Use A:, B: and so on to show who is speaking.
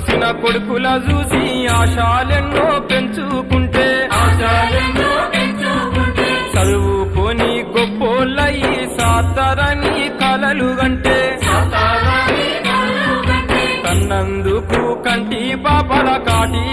A: కలిసిన కొడుకుల చూసి ఆశాలెన్నో పెంచుకుంటే చదువుకొని గొప్పోళ్ళయి సాతారని కలలు గంటే కన్నందుకు కంటి పాపల కాటి